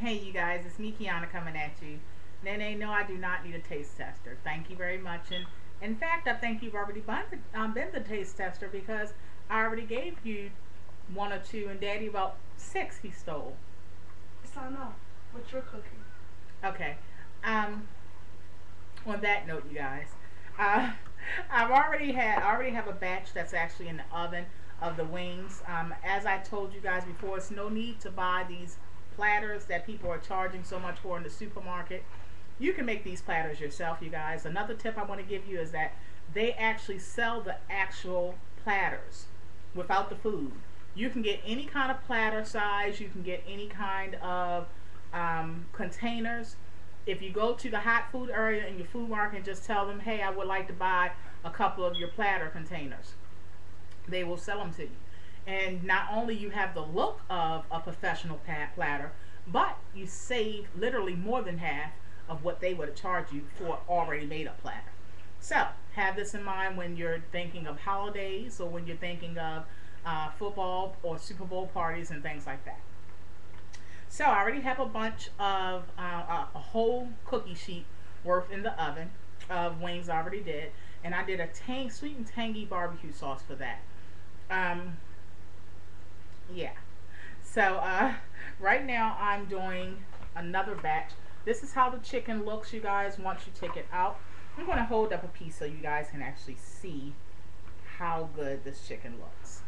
Hey you guys, it's me Kiana coming at you. Nene, no, I do not need a taste tester. Thank you very much. And in fact, I think you've already been the taste tester because I already gave you one or two, and Daddy about six he stole. Yes, I know what you're cooking. Okay. Um, on that note, you guys, uh, I already have a batch that's actually in the oven of the wings. As I told you guys before, it's no need to buy these platters that people are charging so much for in the supermarket. You can make these platters yourself, you guys. Another tip I want to give you is that they actually sell the actual platters without the food. You can get any kind of platter size. You can get any kind of containers. If you go to the hot food area in your food market and just tell them, hey, I would like to buy a couple of your platter containers, they will sell them to you. And not only you have the look of a professional platter, but you save literally more than half of what they would charge you for already made up platter. So have this in mind when you're thinking of holidays or when you're thinking of football or Super Bowl parties and things like that. So I already have a bunch of a whole cookie sheet worth in the oven of wings I already did, and I did a sweet and tangy barbecue sauce for that. Um, yeah. So right now I'm doing another batch. This is how the chicken looks, you guys, once you take it out. I'm going to hold up a piece so you guys can actually see how good this chicken looks.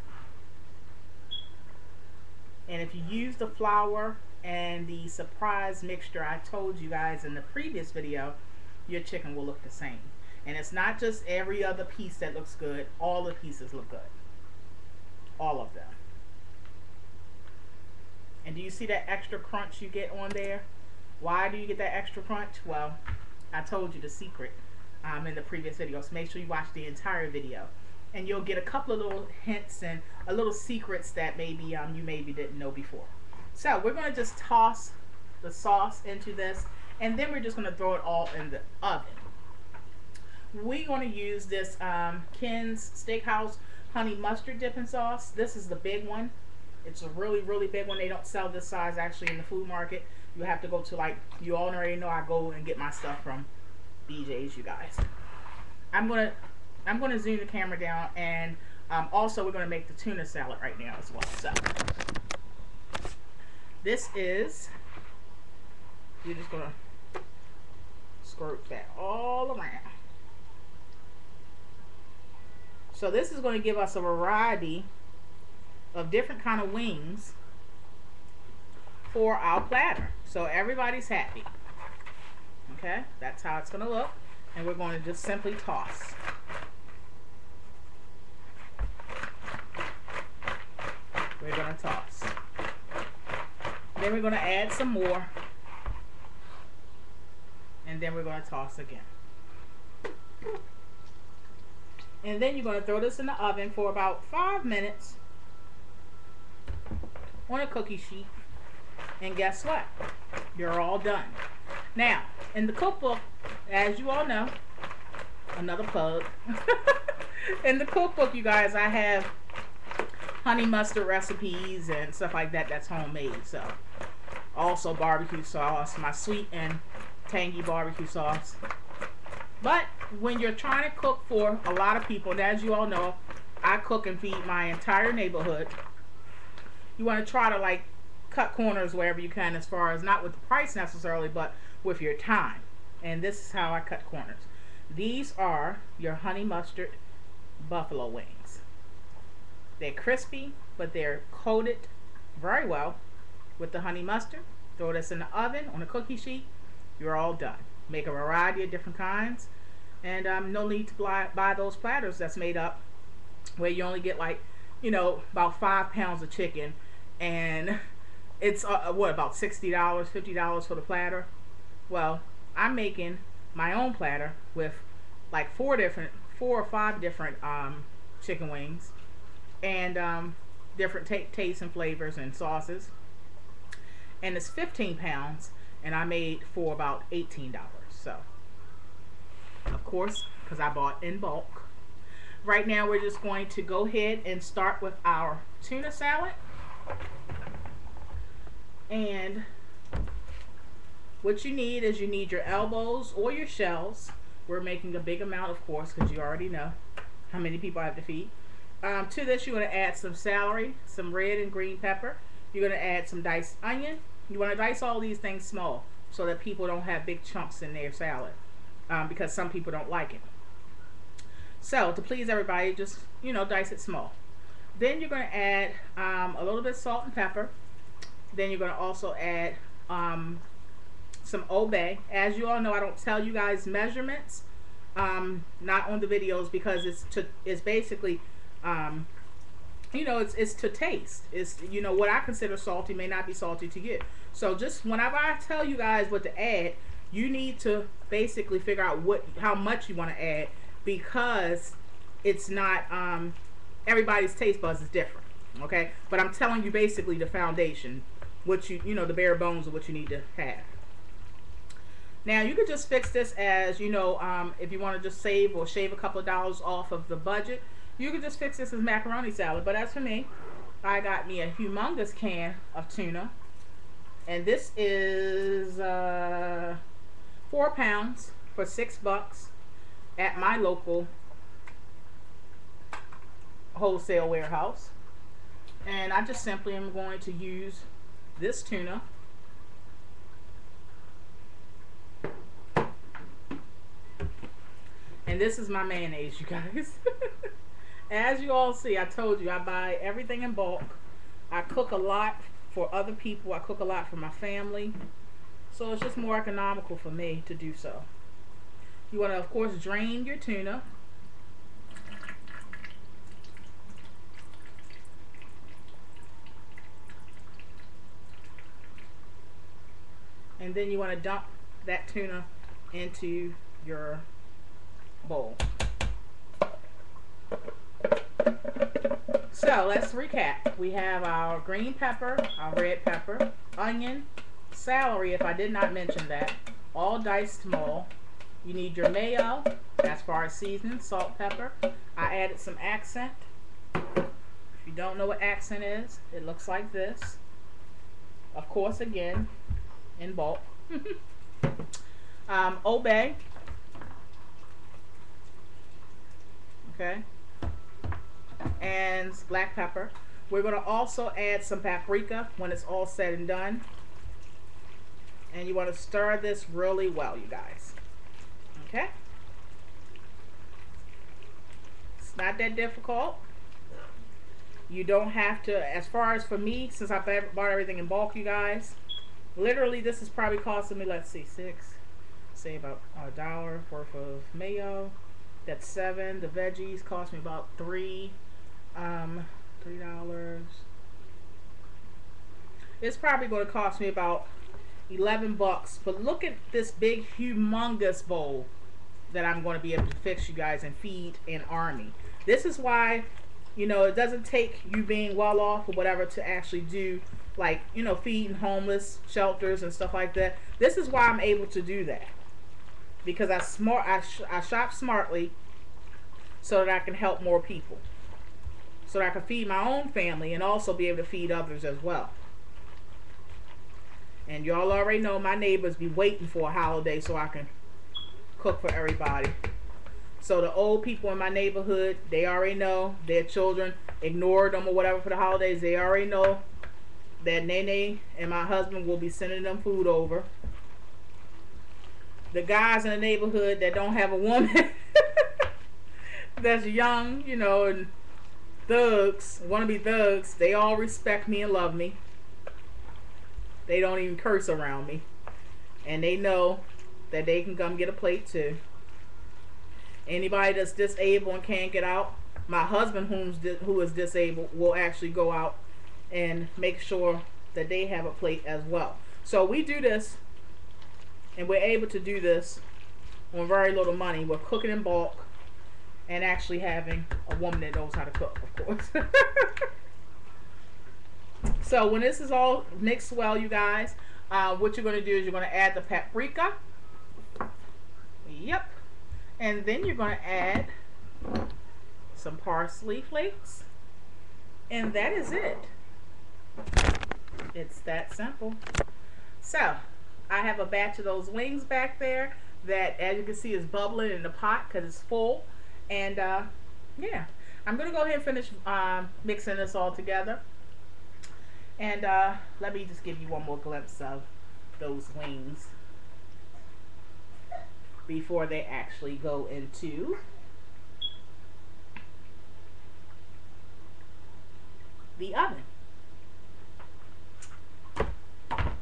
And if you use the flour and the surprise mixture I told you guys in the previous video, your chicken will look the same. And it's not just every other piece that looks good. All the pieces look good. All of them. And do you see that extra crunch you get on there? Why do you get that extra crunch? Well, I told you the secret in the previous video. So make sure you watch the entire video. And you'll get a couple of little hints and a little secrets that maybe you maybe didn't know before. So we're going to just toss the sauce into this, and then we're just going to throw it all in the oven. We're going to use this Ken's Steakhouse honey mustard dipping sauce. This is the big one. It's a really, really big one. They don't sell this size actually in the food market. You have to go to, like, you all already know I go and get my stuff from BJ's, you guys. I'm gonna zoom the camera down, and also we're gonna make the tuna salad right now as well. So this is, you're just gonna squirt that all around. So this is going to give us a variety of different kind of wings for our platter, so everybody's happy. Okay, that's how it's going to look, and we're going to just simply toss. We're going to toss. Then we're going to add some more, and then we're going to toss again. And then you're going to throw this in the oven for about 5 minutes on a cookie sheet. And guess what? You're all done. Now, in the cookbook, as you all know, another plug. In the cookbook, you guys, I have honey mustard recipes and stuff like that that's homemade. So, also barbecue sauce, my sweet and tangy barbecue sauce. But when you're trying to cook for a lot of people, and as you all know, I cook and feed my entire neighborhood, you want to try to, like, cut corners wherever you can, as far as not with the price necessarily, but with your time. And this is how I cut corners. These are your honey mustard buffalo wings. They're crispy, but they're coated very well with the honey mustard. Throw this in the oven on a cookie sheet. You're all done. Make a variety of different kinds, and no need to buy those platters that's made up where you only get, like, you know, about 5 pounds of chicken, and it's what, about $60, $50 for the platter. Well, I'm making my own platter with like 4 or 5 different chicken wings, and different tastes and flavors and sauces, and it's 15 pounds, and I made for about $18. So, of course, because I bought in bulk. Right now, we're just going to go ahead and start with our tuna salad. And What you need is you need your elbows or your shells. We're making a big amount, of course, because you already know how many people I have to feed. To this, you're going to add some celery, some red and green pepper. You're going to add some diced onion. You want to dice all these things small so that people don't have big chunks in their salad, because some people don't like it. So to please everybody, just, you know, dice it small. Then you're going to add a little bit of salt and pepper. Then you're going to also add some Old Bay. As you all know, I don't tell you guys measurements, not on the videos, because it's basically, you know, it's to taste. It's, you know, what I consider salty may not be salty to you. So just whenever I tell you guys what to add, you need to basically figure out how much you want to add, because it's not, everybody's taste buds is different. Okay, but I'm telling you basically the foundation, what you know, the bare bones of what you need to have. Now you could just fix this as, you know, if you want to just save or shave a couple of dollars off of the budget, you could just fix this as macaroni salad. But as for me, I got me a humongous can of tuna, and this is 4 pounds for $6 at my local wholesale warehouse. And I just simply am going to use this tuna. And this is my mayonnaise, you guys. As you all see, I told you I buy everything in bulk. I cook a lot for other people. I cook a lot for my family. So it's just more economical for me to do so. You want to, of course, drain your tuna. And then you want to dump that tuna into your bowl. So let's recap. We have our green pepper, our red pepper, onion, celery, if I did not mention that, all diced small. You need your mayo, as far as seasoning, salt, pepper. I added some accent. If you don't know what accent is, it looks like this. Of course, again, in bulk. Old Bay. Okay. And black pepper. We're going to also add some paprika when it's all said and done. And you want to stir this really well, you guys. Okay? It's not that difficult. You don't have to, as far as for me, since I bought everything in bulk, you guys, literally this is probably costing me, let's see, say about $1 worth of mayo. That's $7. The veggies cost me about $3. It's probably going to cost me about $11. But look at this big, humongous bowl that I'm going to be able to fix you guys and feed an army. This is why, you know, it doesn't take you being well off or whatever to actually do, like, you know, feeding homeless shelters and stuff like that. This is why I'm able to do that, because I shop smartly so that I can help more people, so that I can feed my own family and also be able to feed others as well. And y'all already know my neighbors be waiting for a holiday so I can cook for everybody. So the old people in my neighborhood, they already know their children ignored them or whatever for the holidays. They already know that Nene and my husband will be sending them food over. The guys in the neighborhood that don't have a woman that's young, you know, and thugs, want to be thugs, they all respect me and love me. They don't even curse around me. And they know that they can come get a plate too. Anybody that's disabled and can't get out, my husband who is disabled will actually go out and make sure that they have a plate as well. So we do this, and we're able to do this on very little money. We're cooking in bulk and actually having a woman that knows how to cook, of course. So when this is all mixed well, you guys, what you're going to do is you're going to add the paprika. Yep. And then you're going to add some parsley flakes. And that is it. It's that simple. So, I have a batch of those wings back there that, as you can see, is bubbling in the pot because it's full. And yeah, I'm gonna go ahead and finish mixing this all together. And let me just give you one more glimpse of those wings before they actually go into the oven.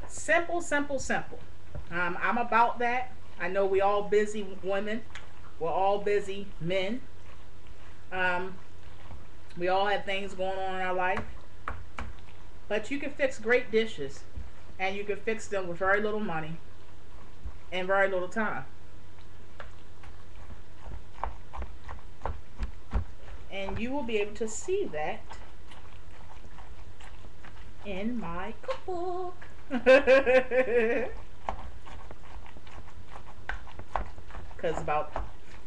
Simple, simple, simple. I'm about that. I know we all busy women. We're all busy men. We all have things going on in our life. But you can fix great dishes, and you can fix them with very little money and very little time. And you will be able to see that in my cookbook. Because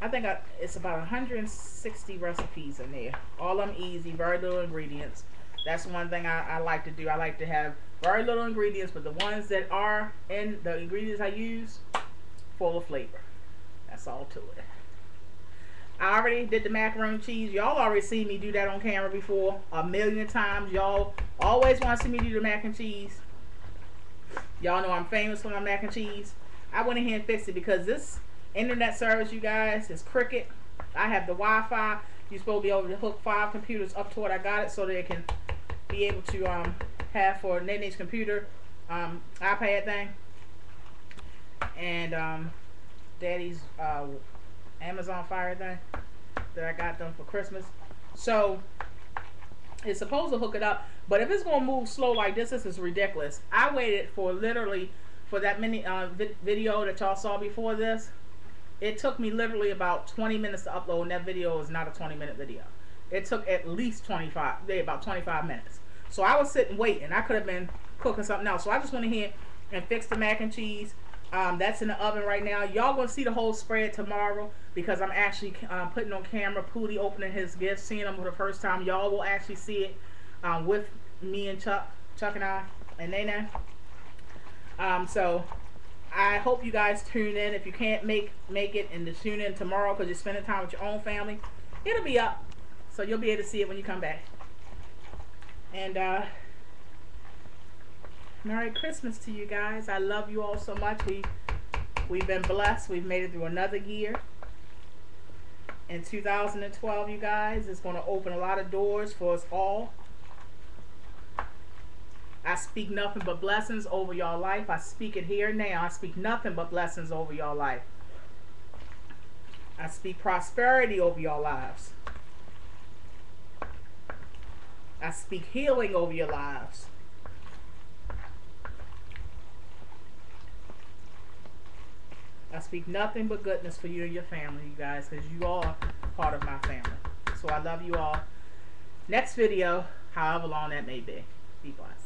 I think it's about 160 recipes in there. All of them easy, very little ingredients. That's one thing I like to do. I like to have very little ingredients, but the ones that are in the ingredients I use, full of flavor. That's all to it. I already did the macaroni and cheese. Y'all already seen me do that on camera before a million times. Y'all always want to see me do the mac and cheese. Y'all know I'm famous for my mac and cheese. I went ahead and fixed it because this internet service, you guys, is cricket. I have the Wi-Fi. You're supposed to be able to hook 5 computers up to it. I got it so they can be able to have for Nene's computer iPad thing, and Daddy's Amazon Fire thing that I got them for Christmas. So it's supposed to hook it up, but if it's gonna move slow like this is ridiculous. I waited for literally for that mini video that y'all saw before this. It took me literally about 20 minutes to upload, and that video is not a 20-minute video. It took at least about 25 minutes. So I was sitting waiting. I could have been cooking something else. So I just went ahead and fixed the mac and cheese. That's in the oven right now. Y'all gonna see the whole spread tomorrow because I'm actually putting on camera Pootie opening his gifts, seeing them for the first time. Y'all will actually see it with me and Chuck and I and Nene. So I hope you guys tune in. If you can't make it and to tune in tomorrow because you're spending time with your own family, it'll be up. So you'll be able to see it when you come back. And Merry Christmas to you guys. I love you all so much. We've been blessed. We've made it through another year. In 2012, you guys, it's going to open a lot of doors for us all. I speak nothing but blessings over y'all life. I speak it here now. I speak nothing but blessings over y'all life. I speak prosperity over y'all lives. I speak healing over your lives. I speak nothing but goodness for you and your family, you guys, because you all are part of my family. So I love you all. Next video, however long that may be. Be blessed.